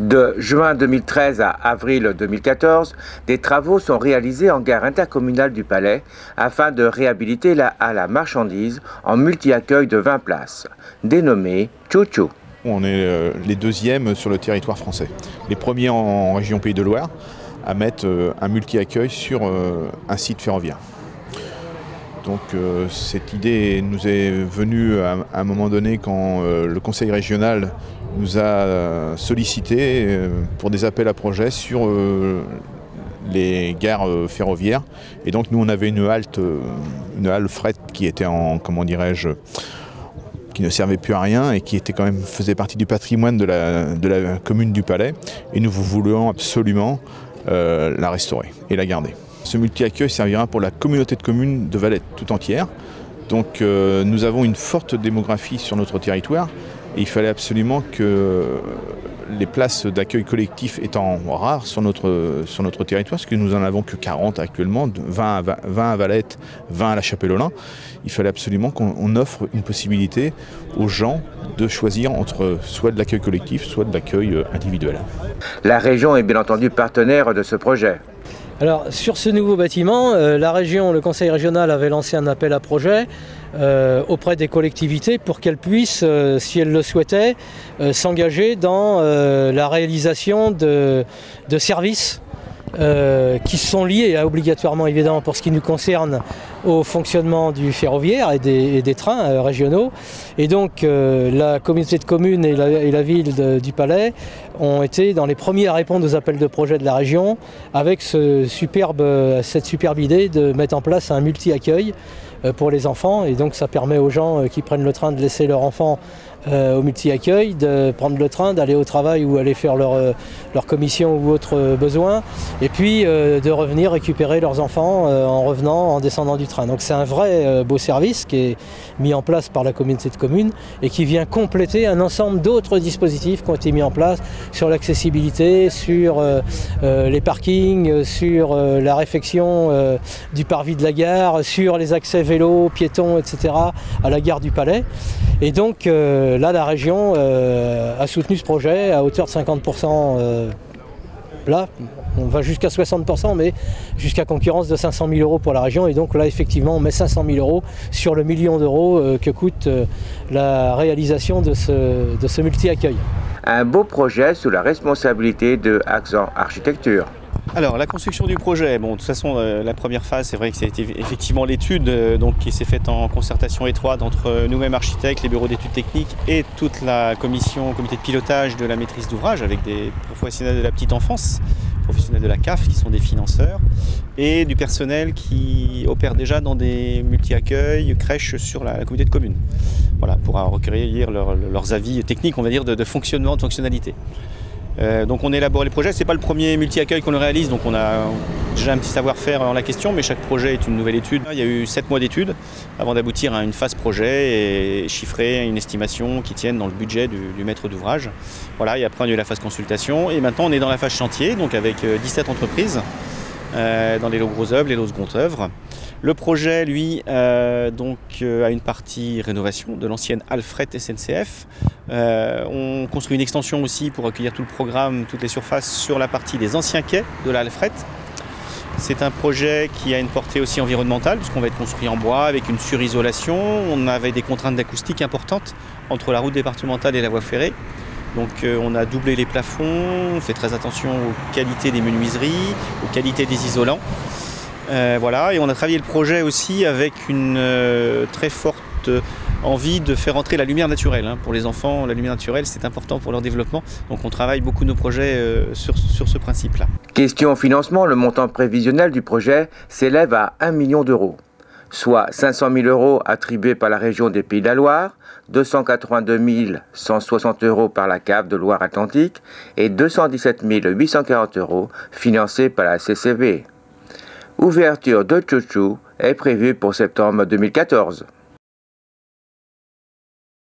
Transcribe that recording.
De juin 2013 à avril 2014, des travaux sont réalisés en gare intercommunale du Palais afin de réhabiliter la halle à marchandises en multi-accueil de 20 places, dénommée Chouchou. On est les deuxièmes sur le territoire français, les premiers en région Pays de Loire à mettre un multi-accueil sur un site ferroviaire. Donc cette idée nous est venue à un moment donné quand le conseil régional nous a sollicité pour des appels à projets sur les gares ferroviaires. Et donc nous on avait une halle fret qui était en, comment dirais-je, qui ne servait plus à rien et qui était quand même, faisait partie du patrimoine de la commune du Palais. Et nous voulions absolument la restaurer et la garder. Ce multi-accueil servira pour la communauté de communes de Valette tout entière. Donc nous avons une forte démographie sur notre territoire et il fallait absolument que les places d'accueil collectif étant rares sur notre territoire, parce que nous n'en avons que 40 actuellement, 20 à Valette, 20 à la Chapelle-Olin, il fallait absolument qu'on offre une possibilité aux gens de choisir entre soit de l'accueil collectif, soit de l'accueil individuel. La région est bien entendu partenaire de ce projet. Alors sur ce nouveau bâtiment, la région, le conseil régional avait lancé un appel à projet auprès des collectivités pour qu'elles puissent, si elles le souhaitaient, s'engager dans la réalisation de services qui sont liés obligatoirement évidemment pour ce qui nous concerne au fonctionnement du ferroviaire et des trains régionaux. Et donc la communauté de communes et la ville du Palais ont été dans les premiers à répondre aux appels de projet de la région avec cette superbe idée de mettre en place un multi-accueil pour les enfants. Et donc ça permet aux gens qui prennent le train de laisser leur enfant au multi-accueil, de prendre le train, d'aller au travail ou aller faire leur commission ou autre besoin, et puis de revenir récupérer leurs enfants en revenant, en descendant du train. Donc c'est un vrai beau service qui est mis en place par la communauté de communes et qui vient compléter un ensemble d'autres dispositifs qui ont été mis en place sur l'accessibilité, sur les parkings, sur la réfection du parvis de la gare, sur les accès vélos, piétons, etc. à la gare du Palais. Et donc là, la région a soutenu ce projet à hauteur de 50%. Là, on va jusqu'à 60%, mais jusqu'à concurrence de 500 000 € pour la région. Et donc là, effectivement, on met 500 000 € sur le million d'euros que coûte la réalisation de ce multi-accueil. Un beau projet sous la responsabilité de Accent Architecture. Alors la construction du projet, bon de toute façon la première phase c'est vrai que ça a été effectivement l'étude qui s'est faite en concertation étroite entre nous-mêmes architectes, les bureaux d'études techniques et toute la comité de pilotage de la maîtrise d'ouvrage avec des professionnels de la petite enfance, professionnels de la CAF qui sont des financeurs et du personnel qui opère déjà dans des multi-accueils, crèches sur la communauté de communes. Voilà, pour recueillir leurs avis techniques, on va dire, de fonctionnement, de fonctionnalité. Donc on élabore les projets, c'est pas le premier multi-accueil qu'on le réalise, donc on a déjà un petit savoir-faire en la question, mais chaque projet est une nouvelle étude. Il y a eu 7 mois d'études avant d'aboutir à une phase projet et chiffrer une estimation qui tienne dans le budget du maître d'ouvrage. Voilà, et après on a eu la phase consultation et maintenant on est dans la phase chantier, donc avec 17 entreprises dans les lots gros œuvres, les lots secondes œuvres. Le projet, lui, a une partie rénovation de l'ancienne halle fret SNCF. On construit une extension aussi pour accueillir tout le programme, toutes les surfaces sur la partie des anciens quais de la halle fret. C'est un projet qui a une portée aussi environnementale puisqu'on va être construit en bois avec une surisolation. On avait des contraintes d'acoustique importantes entre la route départementale et la voie ferrée. Donc on a doublé les plafonds, on fait très attention aux qualités des menuiseries, aux qualités des isolants. Voilà, et on a travaillé le projet aussi avec une très forte envie de faire entrer la lumière naturelle. Pour les enfants, la lumière naturelle, c'est important pour leur développement. Donc on travaille beaucoup nos projets sur ce principe-là. Question financement, le montant prévisionnel du projet s'élève à 1 million d'euros, soit 500 000 € attribués par la région des Pays de la Loire, 282 160 € par la CAF de Loire-Atlantique et 217 840 € financés par la CCV. Ouverture de Chouchou est prévue pour septembre 2014.